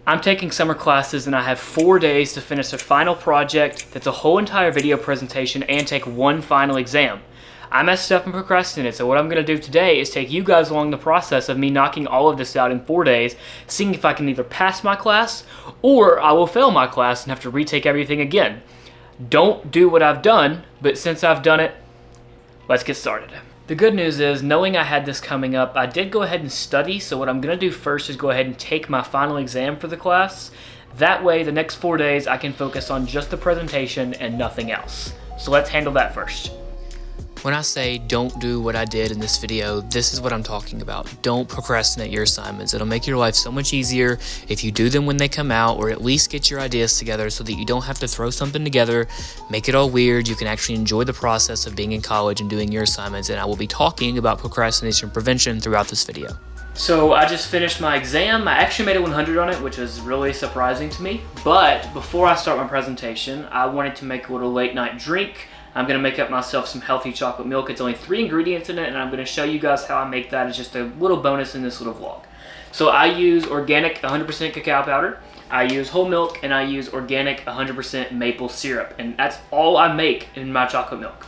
I'm taking summer classes and I have 4 days to finish a final project that's a whole entire video presentation and take one final exam. I messed up and procrastinated, so what I'm going to do today is take you guys along the process of me knocking all of this out in 4 days, seeing if I can either pass my class or I will fail my class and have to retake everything again. Don't do what I've done, but since I've done it, let's get started. The good news is, knowing I had this coming up, I did go ahead and study, so what I'm going to do first is go ahead and take my final exam for the class. That way, the next 4 days, I can focus on just the presentation and nothing else. So let's handle that first. When I say don't do what I did in this video, this is what I'm talking about. Don't procrastinate your assignments. It'll make your life so much easier if you do them when they come out, or at least get your ideas together so that you don't have to throw something together, make it all weird. You can actually enjoy the process of being in college and doing your assignments, and I will be talking about procrastination prevention throughout this video. So I just finished my exam. I actually made a 100 on it, which was really surprising to me. But before I start my presentation, I wanted to make a little late night drink. I'm going to make up myself some healthy chocolate milk. It's only 3 ingredients in it, and I'm going to show you guys how I make that as just a little bonus in this little vlog. So I use organic 100% cacao powder, I use whole milk, and I use organic 100% maple syrup. And that's all I make in my chocolate milk.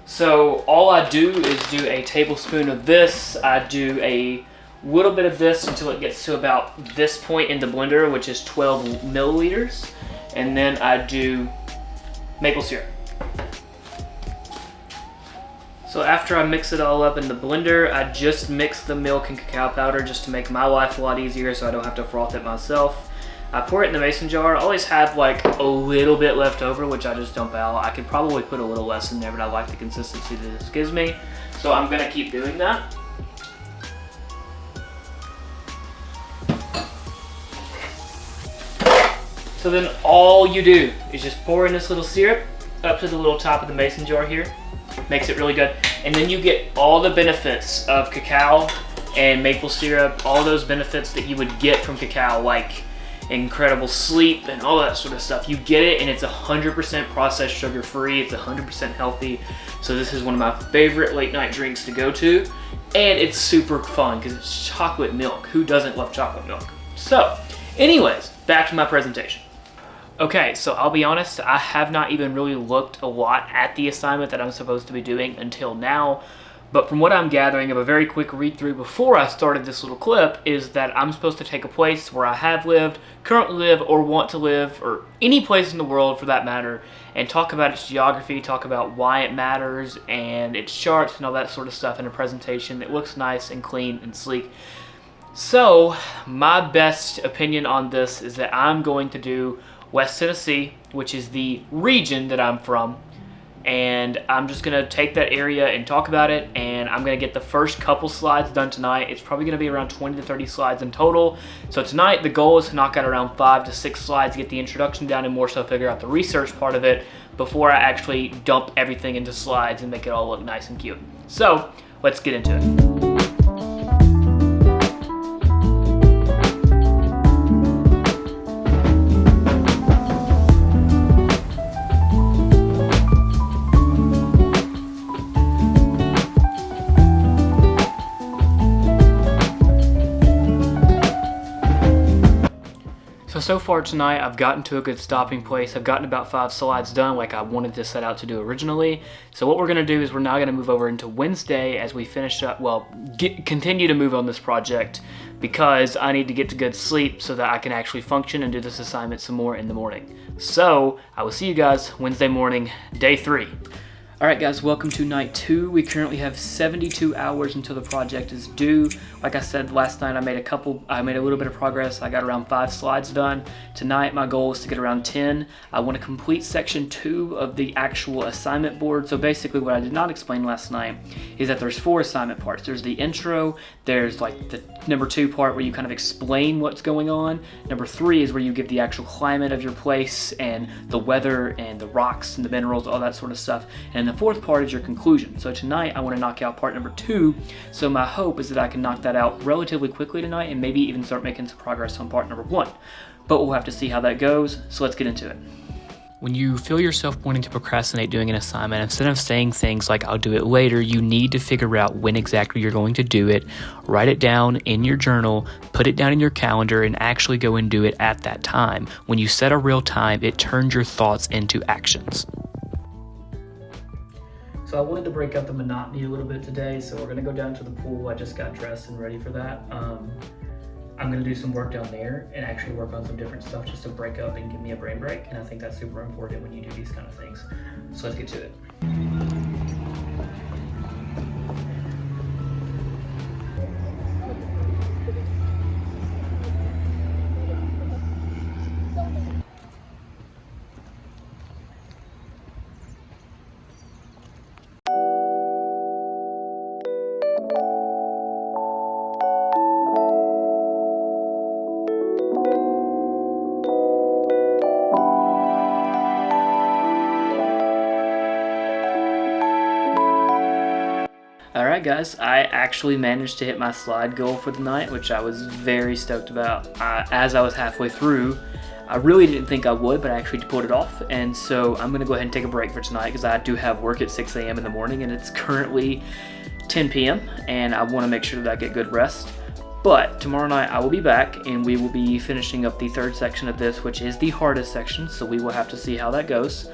So all I do is do a tablespoon of this. I do a little bit of this until it gets to about this point in the blender, which is 12 milliliters. And then I do maple syrup. So after I mix it all up in the blender, I just mix the milk and cacao powder just to make my life a lot easier so I don't have to froth it myself. I pour it in the mason jar. I always have like a little bit left over, which I just dump out. I could probably put a little less in there, but I like the consistency that this gives me. So I'm gonna keep doing that. So then all you do is just pour in this little syrup up to the little top of the mason jar here. Makes it really good. And then you get all the benefits of cacao and maple syrup, all those benefits that you would get from cacao, like incredible sleep and all that sort of stuff. You get it, and it's 100% processed sugar free. It's 100% healthy. So this is one of my favorite late night drinks to go to. And it's super fun because it's chocolate milk. Who doesn't love chocolate milk? So anyways, back to my presentation. Okay, so I'll be honest, I have not even really looked a lot at the assignment that I'm supposed to be doing until now, but from what I'm gathering of a very quick read through before I started this little clip is that I'm supposed to take a place where I have lived, currently live, or want to live, or any place in the world for that matter, and talk about its geography, talk about why it matters, and its charts and all that sort of stuff in a presentation that looks nice and clean and sleek. So my best opinion on this is that I'm going to do West Tennessee, which is the region that I'm from, and I'm just gonna take that area and talk about it, and I'm gonna get the first couple slides done tonight. It's probably gonna be around 20 to 30 slides in total. So tonight the goal is to knock out around 5 to 6 slides, get the introduction down, and more so figure out the research part of it before I actually dump everything into slides and make it all look nice and cute. So let's get into it. So far tonight, I've gotten to a good stopping place. I've gotten about 5 slides done like I wanted to set out to do originally. So what we're gonna do is we're now gonna move over into Wednesday as we finish up, continue to move on this project because I need to get to good sleep so that I can actually function and do this assignment some more in the morning. So I will see you guys Wednesday morning, day 3. Alright guys, welcome to night 2. We currently have 72 hours until the project is due. Like I said last night, I made a little bit of progress. I got around 5 slides done. Tonight my goal is to get around 10. I want to complete section 2 of the actual assignment board. So basically what I did not explain last night is that there's 4 assignment parts. There's the intro, there's like the number 2 part where you kind of explain what's going on. Number 3 is where you give the actual climate of your place and the weather and the rocks and the minerals, all that sort of stuff. And the 4th part is your conclusion. So tonight I want to knock out part number 2. So my hope is that I can knock that out relatively quickly tonight and maybe even start making some progress on part number 1. But we'll have to see how that goes. So let's get into it. When you feel yourself wanting to procrastinate doing an assignment, instead of saying things like, I'll do it later, you need to figure out when exactly you're going to do it, write it down in your journal, put it down in your calendar, and actually go and do it at that time. When you set a real time, it turns your thoughts into actions. So I wanted to break up the monotony a little bit today, so we're gonna go down to the pool. I just got dressed and ready for that. I'm gonna do some work down there and actually work on some different stuff just to break up and give me a brain break. And I think that's super important when you do these kind of things. So let's get to it. Alright guys, I actually managed to hit my slide goal for the night, which I was very stoked about. As I was halfway through, I really didn't think I would, but I actually pulled it off. And so I'm going to go ahead and take a break for tonight because I do have work at 6 a.m. in the morning and it's currently 10 p.m. and I want to make sure that I get good rest. But tomorrow night I will be back and we will be finishing up the third section of this, which is the hardest section, so we will have to see how that goes.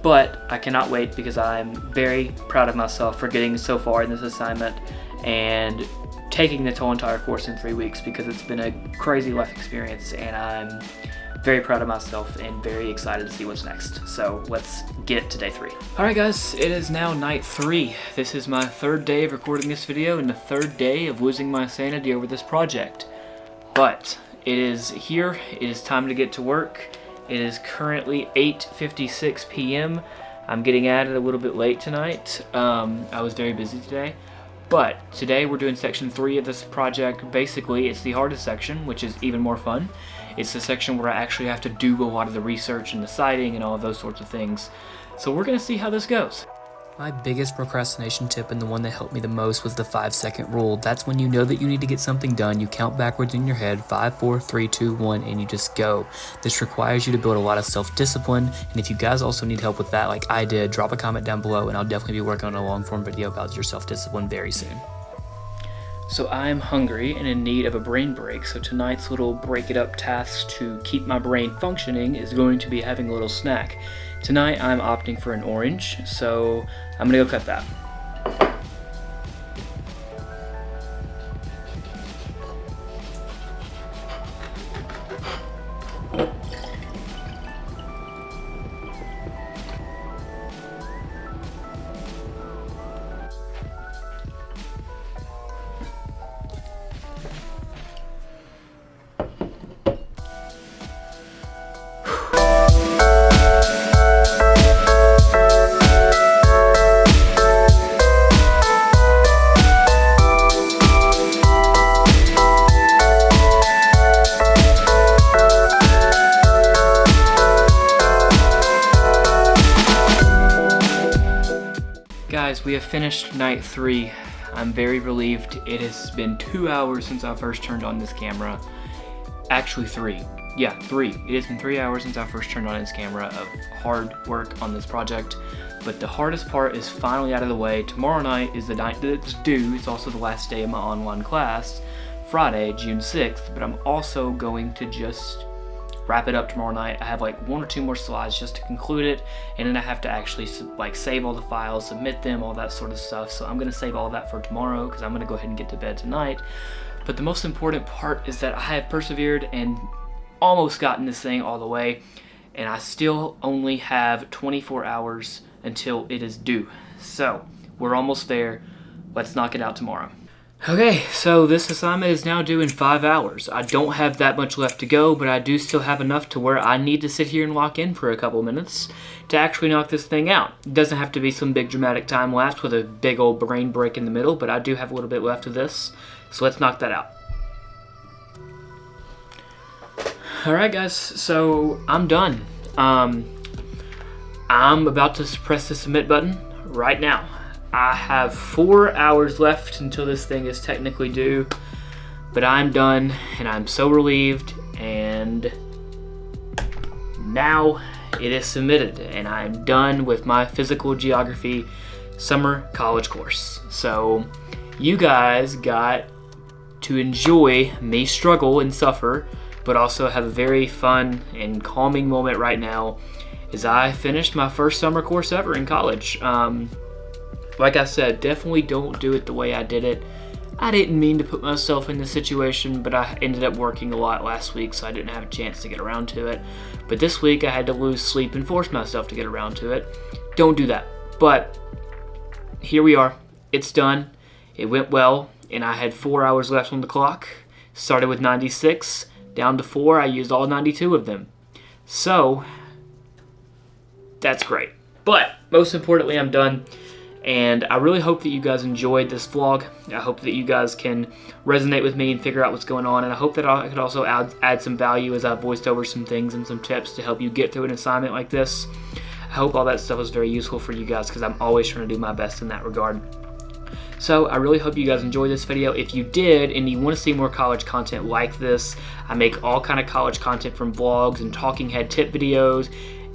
But I cannot wait because I'm very proud of myself for getting so far in this assignment and taking the whole entire course in 3 weeks because it's been a crazy life experience and I'm very proud of myself and very excited to see what's next. So let's get to day 3. Alright guys, it is now night 3. This is my 3rd day of recording this video and the 3rd day of losing my sanity over this project. But it is here, it is time to get to work. It is currently 8:56 p.m. I'm getting at it a little bit late tonight. I was very busy today. But today we're doing section 3 of this project. Basically, it's the hardest section, which is even more fun. It's the section where I actually have to do a lot of the research and the citing and all of those sorts of things. So we're going to see how this goes. My biggest procrastination tip and the one that helped me the most was the 5-second rule. That's when you know that you need to get something done, you count backwards in your head, 5, 4, 3, 2, 1, and you just go. This requires you to build a lot of self-discipline, and if you guys also need help with that like I did, drop a comment down below and I'll definitely be working on a long-form video about your self-discipline very soon. So I'm hungry and in need of a brain break, so tonight's little break it up task to keep my brain functioning is going to be having a little snack. Tonight I'm opting for an orange, so I'm gonna go cut that. Guys, we have finished night 3. I'm very relieved. It has been 2 hours since I first turned on this camera. Actually 3. Yeah, 3. It has been 3 hours since I first turned on this camera of hard work on this project. But the hardest part is finally out of the way. Tomorrow night is the night that it's due. It's also the last day of my online class, Friday, June 6th. But I'm also going to just wrap it up tomorrow night. I have like 1 or 2 more slides just to conclude it, and then I have to actually like save all the files, submit them, all that sort of stuff. So I'm gonna save all of that for tomorrow because I'm gonna go ahead and get to bed tonight. But the most important part is that I have persevered and almost gotten this thing all the way, and I still only have 24 hours until it is due. So we're almost there. Let's knock it out tomorrow. Okay, so this assignment is now due in 5 hours. I don't have that much left to go, but I do still have enough to where I need to sit here and lock in for a couple minutes to actually knock this thing out. It doesn't have to be some big dramatic time lapse with a big old brain break in the middle, but I do have a little bit left of this, so let's knock that out. Alright guys, so I'm done. I'm about to press the submit button right now. I have 4 hours left until this thing is technically due, but I'm done and I'm so relieved, and now it is submitted and I'm done with my physical geography summer college course. So you guys got to enjoy me struggle and suffer, but also have a very fun and calming moment right now as I finished my first summer course ever in college. Like I said, definitely don't do it the way I did it. I didn't mean to put myself in this situation, but I ended up working a lot last week, so I didn't have a chance to get around to it. But this week I had to lose sleep and force myself to get around to it. Don't do that. But here we are. It's done. It went well, and I had 4 hours left on the clock. Started with 96, down to 4. I used all 92 of them. So that's great. But most importantly, I'm done. And I really hope that you guys enjoyed this vlog. I hope that you guys can resonate with me and figure out what's going on. And I hope that I could also add some value as I voiced over some things and some tips to help you get through an assignment like this. I hope all that stuff was very useful for you guys because I'm always trying to do my best in that regard. So I really hope you guys enjoyed this video. If you did and you want to see more college content like this, I make all kind of college content from vlogs and talking head tip videos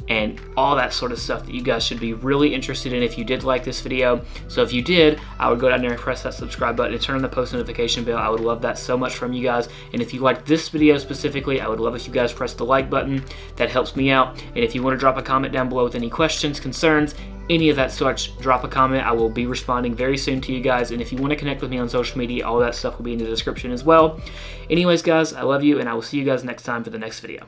and all that sort of stuff that you guys should be really interested in if you did like this video. So if you did, I would go down there and press that subscribe button and turn on the post notification bell. I would love that so much from you guys. And if you liked this video specifically, I would love if you guys press the like button. That helps me out. And if you want to drop a comment down below with any questions, concerns, any of that such, drop a comment. I will be responding very soon to you guys. And if you want to connect with me on social media, all that stuff will be in the description as well. Anyways, guys, I love you, and I will see you guys next time for the next video.